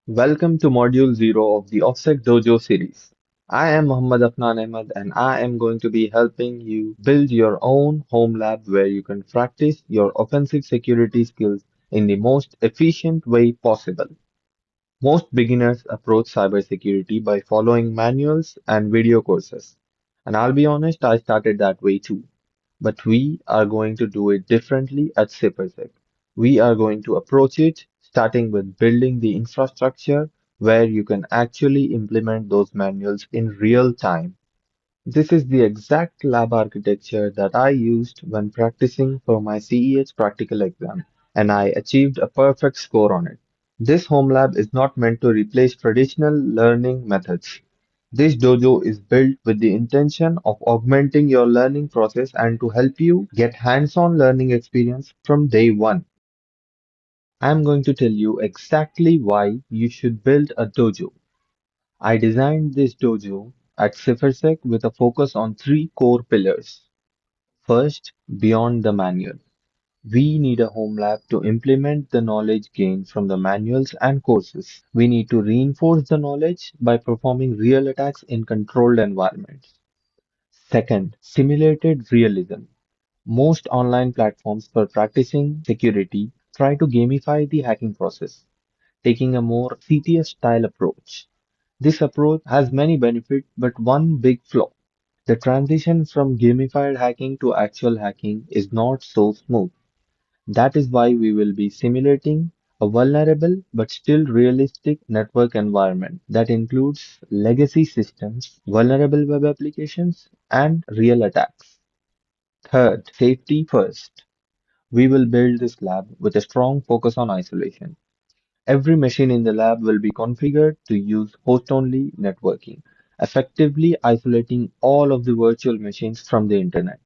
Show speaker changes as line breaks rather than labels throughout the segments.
Welcome to Module 0 of the OffSec Dojo series. I am Muhammad Afnan Ahmed and I am going to be helping you build your own home lab where you can practice your offensive security skills in the most efficient way possible. Most beginners approach cybersecurity by following manuals and video courses. And I'll be honest, I started that way too. But we are going to do it differently at SifrSec. We are going to approach it starting with building the infrastructure where you can actually implement those manuals in real time. This is the exact lab architecture that I used when practicing for my CEH Practical exam, and I achieved a perfect score on it. This home lab is not meant to replace traditional learning methods. This dojo is built with the intention of augmenting your learning process and to help you get hands-on learning experience from day one. I'm going to tell you exactly why you should build a dojo. I designed this dojo at SifrSec with a focus on three core pillars. First, beyond the manual. We need a home lab to implement the knowledge gained from the manuals and courses. We need to reinforce the knowledge by performing real attacks in controlled environments. Second, simulated realism. Most online platforms for practicing security try to gamify the hacking process, taking a more CTS style approach. This approach has many benefits, but one big flaw. The transition from gamified hacking to actual hacking is not so smooth. That is why we will be simulating a vulnerable but still realistic network environment that includes legacy systems, vulnerable web applications, and real attacks. Third, safety first. We will build this lab with a strong focus on isolation. Every machine in the lab will be configured to use host-only networking, effectively isolating all of the virtual machines from the internet.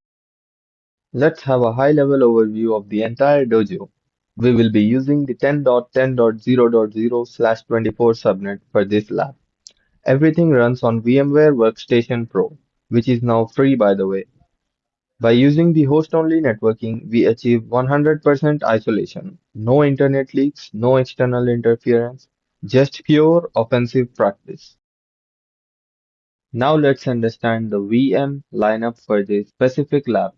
Let's have a high-level overview of the entire dojo. We will be using the 10.10.0.0/24 subnet for this lab. Everything runs on VMware Workstation Pro, which is now free by the way. By using the host-only networking, we achieve 100% isolation, no internet leaks, no external interference, just pure offensive practice. Now let's understand the VM lineup for this specific lab.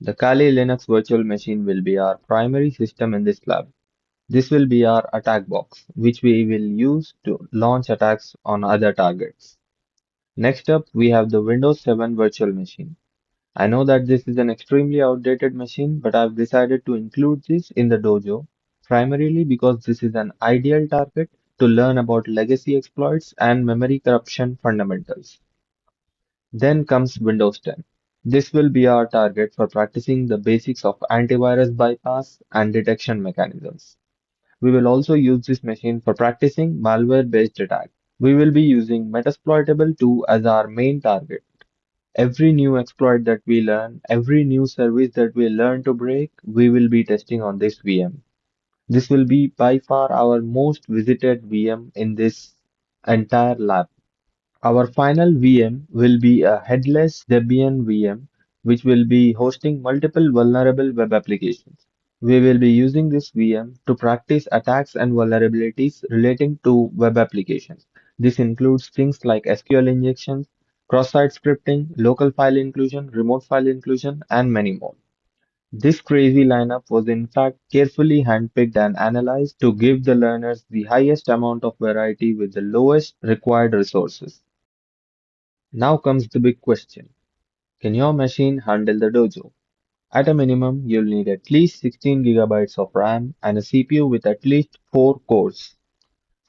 The Kali Linux virtual machine will be our primary system in this lab. This will be our attack box, which we will use to launch attacks on other targets. Next up, we have the Windows 7 virtual machine. I know that this is an extremely outdated machine, but I've decided to include this in the dojo primarily because this is an ideal target to learn about legacy exploits and memory corruption fundamentals. Then comes Windows 10. This will be our target for practicing the basics of antivirus bypass and detection mechanisms. We will also use this machine for practicing malware-based attacks. We will be using Metasploitable 2 as our main target. Every new exploit that we learn, every new service that we learn to break, we will be testing on this VM. This will be by far our most visited VM in this entire lab. Our final VM will be a headless Debian VM, which will be hosting multiple vulnerable web applications. We will be using this VM to practice attacks and vulnerabilities relating to web applications. This includes things like SQL injections, cross-site scripting, local file inclusion, remote file inclusion, and many more. This crazy lineup was in fact carefully handpicked and analyzed to give the learners the highest amount of variety with the lowest required resources. Now comes the big question. Can your machine handle the dojo? At a minimum, you'll need at least 16 gigabytes of RAM and a CPU with at least 4 cores.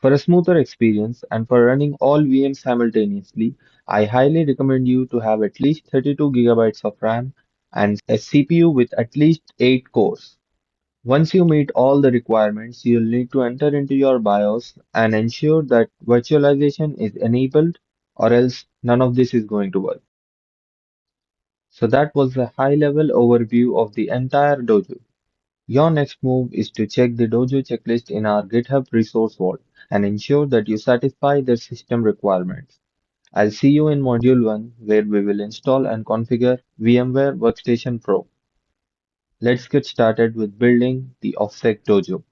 For a smoother experience and for running all VMs simultaneously, I highly recommend you to have at least 32 gigabytes of RAM and a CPU with at least 8 cores. Once you meet all the requirements, you'll need to enter into your BIOS and ensure that virtualization is enabled, or else none of this is going to work. So that was a high-level overview of the entire dojo. Your next move is to check the dojo checklist in our GitHub resource vault and ensure that you satisfy their system requirements. I'll see you in Module 1 where we will install and configure VMware Workstation Pro. Let's get started with building the OffSec Dojo.